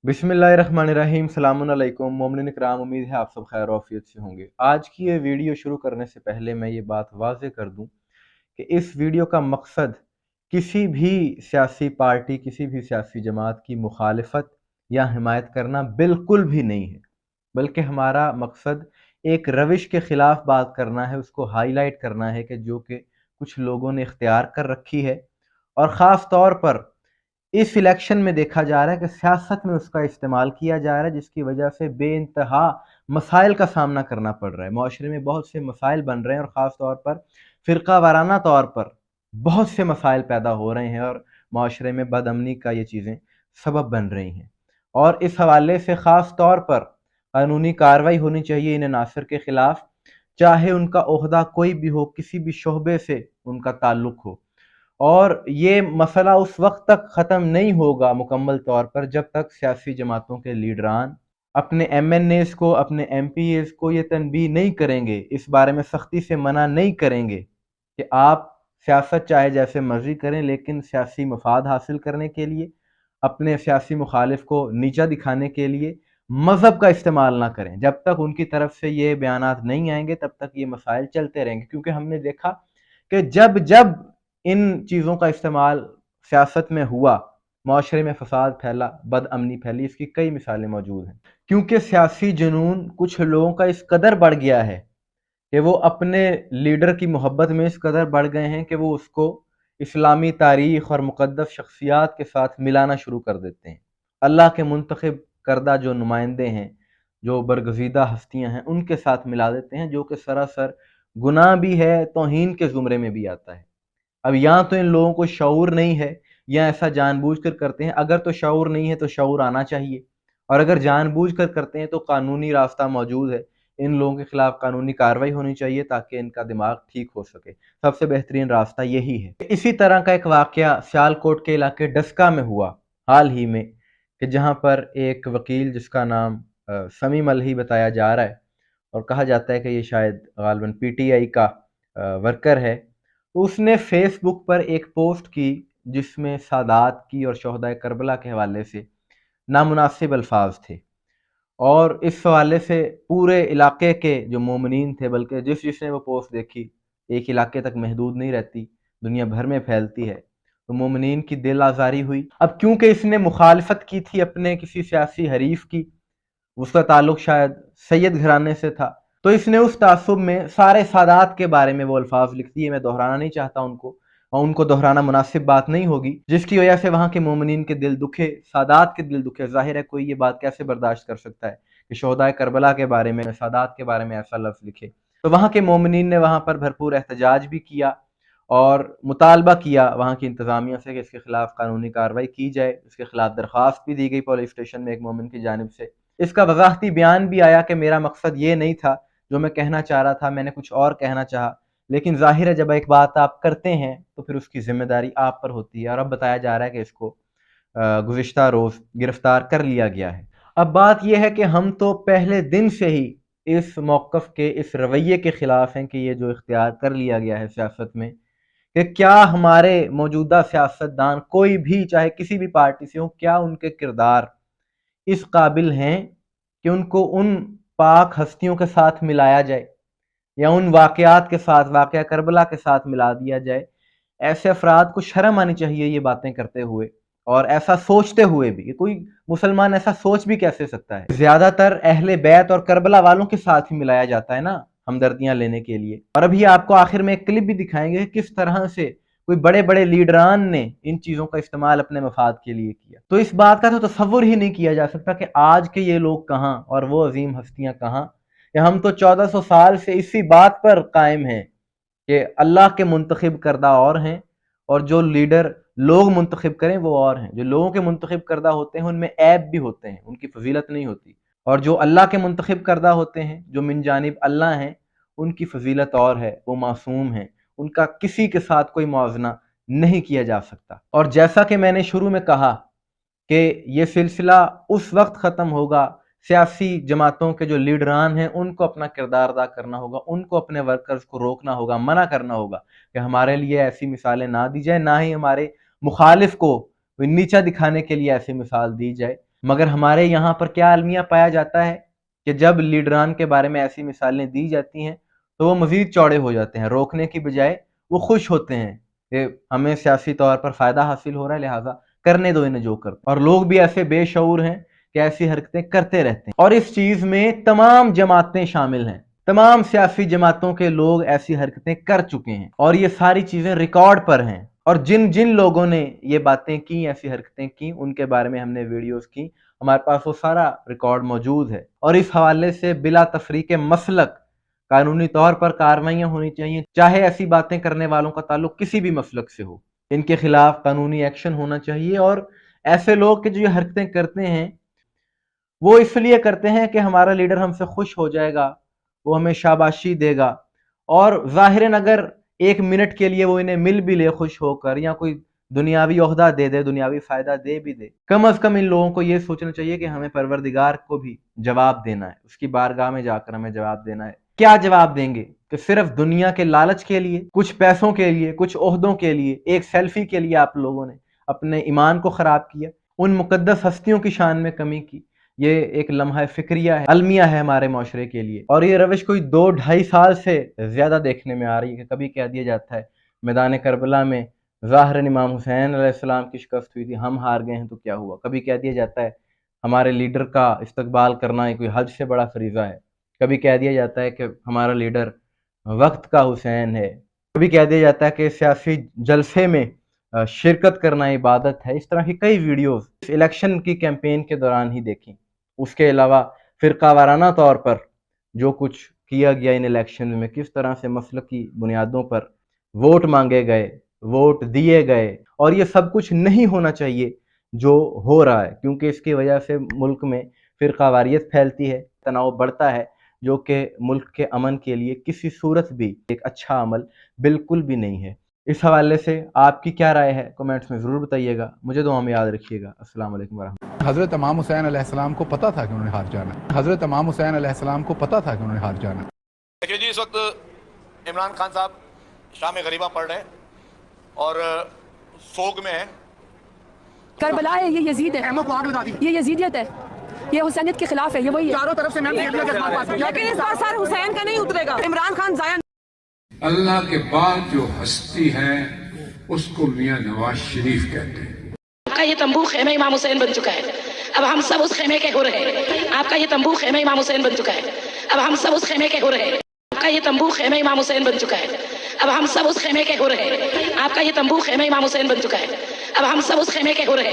बिस्मिल्लाहिर्रहमानिर्रहीम। सलामुन अलैकुम मोमिनीन इकराम, उम्मीद है आप सब खैर औफियत से होंगे। आज की ये वीडियो शुरू करने से पहले मैं ये बात वाज़ेह कर दूं कि इस वीडियो का मकसद किसी भी सियासी पार्टी, किसी भी सियासी जमात की मुखालफत या हिमायत करना बिल्कुल भी नहीं है, बल्कि हमारा मकसद एक रविश के ख़िलाफ़ बात करना है, उसको हाईलाइट करना है कि जो कि कुछ लोगों ने इख्तियार कर रखी है और ख़ास तौर पर इस इलेक्शन में देखा जा रहा है कि सियासत में उसका इस्तेमाल किया जा रहा है, जिसकी वजह से बेइंतहा मसाइल का सामना करना पड़ रहा है। मुआशरे में बहुत से मसाइल बन रहे हैं और ख़ास तौर पर फ़िरका वाराना तौर पर बहुत से मसाइल पैदा हो रहे हैं और मुआशरे में बदअमनी का ये चीज़ें सबब बन रही हैं। और इस हवाले से ख़ास तौर पर कानूनी कार्रवाई होनी चाहिए इन अनासर के ख़िलाफ़, चाहे उनका ओहदा कोई भी हो, किसी भी शोबे से उनका ताल्लुक़ हो। और ये मसला उस वक्त तक ख़त्म नहीं होगा मुकम्मल तौर पर जब तक सियासी जमातों के लीडरान अपने MNAs को, अपने MPAs को ये तनबीह नहीं करेंगे, इस बारे में सख्ती से मना नहीं करेंगे कि आप सियासत चाहे जैसे मर्जी करें, लेकिन सियासी मफाद हासिल करने के लिए, अपने सियासी मुखालिफ को नीचा दिखाने के लिए मज़हब का इस्तेमाल ना करें। जब तक उनकी तरफ से ये बयानात नहीं आएंगे तब तक ये मसाइल चलते रहेंगे, क्योंकि हमने देखा कि जब जब इन चीज़ों का इस्तेमाल सियासत में हुआ, माशरे में फसाद फैला, बदअमनी फैली। इसकी कई मिसालें मौजूद हैं, क्योंकि सियासी जुनून कुछ लोगों का इस कदर बढ़ गया है कि वो अपने लीडर की मोहब्बत में इस कदर बढ़ गए हैं कि वो उसको इस्लामी तारीख़ और मुक़द्दस शख्सियात के साथ मिलाना शुरू कर देते हैं। अल्लाह के मुंतखब करदा जो नुमाइंदे हैं, जो बरगज़ीदा हस्तियाँ हैं, उनके साथ मिला देते हैं, जो कि सरासर गुनाह भी है, तौहीन के ज़ुमरे में भी आता है। अब या तो इन लोगों को शऊर नहीं है या ऐसा जानबूझकर करते हैं। अगर तो शऊर नहीं है तो शऊर आना चाहिए, और अगर जानबूझकर करते हैं तो कानूनी रास्ता मौजूद है, इन लोगों के खिलाफ कानूनी कार्रवाई होनी चाहिए ताकि इनका दिमाग ठीक हो सके। सबसे बेहतरीन रास्ता यही है। इसी तरह का एक वाकया सियालकोट के इलाके डस्का में हुआ हाल ही में, कि जहाँ पर एक वकील जिसका नाम समी मलही बताया जा रहा है और कहा जाता है कि ये शायद गालिबन PTI का वर्कर है, तो उसने फेसबुक पर एक पोस्ट की जिसमें सादात की और शोहदाए करबला के हवाले से नामुनासिब अल्फाज थे। और इस हवाले से पूरे इलाके के जो मोमिनीन थे, बल्कि जिसने वो पोस्ट देखी, एक इलाके तक महदूद नहीं रहती, दुनिया भर में फैलती है, तो मोमिनीन की दिल आज़ारी हुई। अब क्योंकि इसने मुखालफत की थी अपने किसी सियासी हरीफ की, उसका ताल्लुक शायद सैयद घराने से था, तो इसने उस तासुब में सारे सादात के बारे में वो अल्फाज लिख दिए। मैं दोहराना नहीं चाहता उनको, और उनको दोहराना मुनासिब बात नहीं होगी, जिसकी वजह से वहाँ के मोमिनीन के दिल दुखे, सादात के दिल दुखे। जाहिर है कोई ये बात कैसे बर्दाश्त कर सकता है कि शोहदाए करबला के बारे में, सादात के बारे में ऐसा लफ्ज़ लिखे। तो वहाँ के मोमिनीन ने वहाँ पर भरपूर एहतजाज भी किया और मुतालबा किया वहाँ की इंतज़ामिया से कि इसके खिलाफ़ कानूनी कार्रवाई की जाए। इसके खिलाफ़ दरख्वास्त भी दी गई पुलिस स्टेशन में एक मोमिन की जानिब से। इसका वज़ाहती बयान भी आया कि मेरा मकसद ये नहीं था जो मैं कहना चाह रहा था, मैंने कुछ और कहना चाहा। लेकिन ज़ाहिर है जब एक बात आप करते हैं तो फिर उसकी ज़िम्मेदारी आप पर होती है। और अब बताया जा रहा है कि इसको गुज़िश्ता रोज़ गिरफ़्तार कर लिया गया है। अब बात यह है कि हम तो पहले दिन से ही इस मौक़िफ़ के, इस रवैये के ख़िलाफ़ हैं कि ये जो इख्तियार कर लिया गया है सियासत में, कि क्या हमारे मौजूदा सियासतदान कोई भी, चाहे किसी भी पार्टी से हो, क्या उनके किरदार इस काबिल हैं कि उनको उन पाक हस्तियों के साथ मिलाया जाए या उन वाक़यात के साथ, वाक़या करबला के साथ मिला दिया जाए। ऐसे अफराद को शर्म आनी चाहिए ये बातें करते हुए, और ऐसा सोचते हुए भी। कोई मुसलमान ऐसा सोच भी कैसे सकता है? ज़्यादातर अहले बैत और करबला वालों के साथ ही मिलाया जाता है ना, हमदर्दियाँ लेने के लिए। और अभी आपको आखिर में एक क्लिप भी दिखाएंगे किस तरह से कोई बड़े बड़े लीडरान ने इन चीज़ों का इस्तेमाल अपने मफाद के लिए किया। तो इस बात का तो तसव्वुर ही नहीं किया जा सकता कि आज के ये लोग कहाँ और वो अजीम हस्तियाँ कहाँ। हम तो 1400 साल से इसी बात पर कायम हैं कि अल्लाह के मुंतखब करदा और हैं, और जो लीडर लोग मुंतखब करें वो और हैं। जो लोगों के मुंतखब करदा होते हैं उनमें ऐब भी होते हैं, उनकी फजीलत नहीं होती। और जो अल्लाह के मुंतखब करदा होते हैं, जो मिन जानिब अल्लाह हैं, उनकी फजीलत और है, वो मासूम हैं, उनका किसी के साथ कोई मुआवजना नहीं किया जा सकता। और जैसा कि मैंने शुरू में कहा कि ये सिलसिला उस वक्त ख़त्म होगा سیاسی جماعتوں کے جو لیڈران ہیں ان کو اپنا کردار ادا کرنا ہوگا، ان کو اپنے ورکرز کو روکنا ہوگا، منع کرنا ہوگا کہ ہمارے لیے ایسی مثالیں نہ دی جائیں، نہ ہی ہمارے مخالف کو نیچا دکھانے کے لیے ایسی مثال دی جائے۔ مگر ہمارے یہاں پر کیا المیہ پایا جاتا ہے کہ جب لیڈران کے بارے میں ایسی مثالیں دی جاتی ہیں تو وہ مزید چوڑے ہو جاتے ہیں، روکنے کی بجائے وہ خوش ہوتے ہیں کہ ہمیں سیاسی طور پر فائدہ حاصل ہو رہا ہے، لہٰذا کرنے دو انہیں جو کرتے ہیں۔ اور لوگ بھی ایسے بے شعور ہیں کہ ایسی حرکتیں کرتے رہتے ہیں، اور اس چیز میں تمام جماعتیں شامل ہیں، تمام سیاسی جماعتوں کے لوگ ایسی حرکتیں کر چکے ہیں، اور یہ ساری چیزیں ریکارڈ پر ہیں، اور جن لوگوں نے یہ باتیں کی، ایسی حرکتیں کی، ان کے بارے میں ہم نے ویڈیوز کی، ہمارے پاس وہ سارا ریکارڈ موجود ہے۔ اور اس حوالے سے بلا تفریق مسلک قانونی طور پر کارروائیاں ہونی چاہیے، چاہے ایسی باتیں کرنے والوں کا تعلق کسی بھی مسلک سے ہو، ان کے خلاف قانونی ایکشن ہونا چاہیے۔ اور ایسے لوگ کہ جو یہ حرکتیں کرتے ہیں وہ اس لیے کرتے ہیں کہ ہمارا لیڈر ہم سے خوش ہو جائے گا، وہ ہمیں شاباشی دے گا، اور ظاہراً اگر ایک منٹ کے لیے وہ انہیں مل بھی لے خوش ہو کر، یا کوئی دنیاوی عہدہ دے دے، دنیاوی فائدہ دے بھی دے، کم از کم ان لوگوں کو یہ سوچنا چاہیے کہ ہمیں پروردگار کو بھی جواب دینا ہے، اس کی بارگاہ میں جا کر ہمیں جواب دینا ہے۔ کیا جواب دیں گے؟ کہ صرف دنیا کے لالچ کے لیے، کچھ پیسوں کے لیے، کچھ عہدوں کے لیے، ایک سیلفی کے لیے آپ لوگوں نے اپنے ایمان کو خراب کیا، ان مقدس ہستیوں کی شان میں کمی کی۔ یہ ایک لمحہ فکریہ ہے، المیہ ہے ہمارے معاشرے کے لیے، اور یہ روش کوئی 2-2.5 سال سے زیادہ دیکھنے میں آ رہی ہے کہ کبھی کہہ دیا جاتا ہے میدان کربلا میں ظاہراً امام حسین علیہ السلام کی شکست ہوئی تھی، ہم ہار گئے ہیں تو کیا ہوا؟ کبھی کہہ دیا جاتا ہے ہمارے لیڈر کا استقبال کرنا کوئی حج سے بڑا فریضہ ہے، کبھی کہہ دیا جاتا ہے کہ ہمارا لیڈر وقت کا حسین ہے، کبھی کہہ دیا جاتا ہے کہ سیاسی جلسے میں شرکت کرنا عبادت ہے۔ اس طرح کی کئی ویڈیوز الیکشن کی کیمپین کے دوران ہی دیکھیں۔ اس کے علاوہ فرقہ وارانہ طور پر جو کچھ کیا گیا ان الیکشن میں، کس طرح سے مسلکی بنیادوں پر ووٹ مانگے گئے، ووٹ دیے گئے، اور یہ سب کچھ نہیں ہونا چاہیے جو ہو رہا ہے، کیونکہ اس کی وجہ سے ملک میں فرقہ واریت پھیلتی ہے، تناؤ بڑھتا ہے، جو کہ ملک کے امن کے لیے کسی صورت بھی ایک اچھا عمل بالکل بھی نہیں ہے۔ اس حوالے سے آپ کی کیا رائے ہے؟ کمنٹس میں ضرور بتائیے گا، مجھے دعا میں یاد رکھیے گا۔ السلام علیکم ورحمۃ اللہ۔ حضرت امام حسین علیہ السلام کو پتا تھا کہ انہوں نے ہار جانا ہے۔ حضرت امام حسین علیہ السلام کو پتا تھا کہ انہوں نے ہار جانا ہے۔ دیکھیے جی، اس وقت عمران خان صاحب شام غریبہ پڑھ رہے ہیں اور سوگ میں ہیں۔ کربلا ہے، یہ یزید ہے، یہ یزیدیت ہے، یہ حسینیت کے خلاف ہے، یہ وہی ہے۔ چاروں طرف سے لیکن اس بار سر حسین کا نہیں اترے گا، عمران خان ضائع۔ اللہ کے بعد جو ہستی ہے اس کو میاں نواز شریف کہتے ہیں۔ آپ کا یہ تمبو خیمہ امام حسین بن چکا ہے، اب ہم سب اس خیمے کے ہو رہے ہیں۔ آپ کا یہ تمبو خیمہ امام حسین بن چکا ہے، اب ہم سب اس خیمے کے ہو رہے ہیں۔ آپ کا یہ تمبو خیمہ امام حسین بن چکا ہے، اب ہم سب اس خیمے کے ہو رہے ہیں۔ آپ کا یہ تمبو خیمہ امام حسین بن چکا ہے، اب ہم سب اس خیمے کے ہو رہے ہیں۔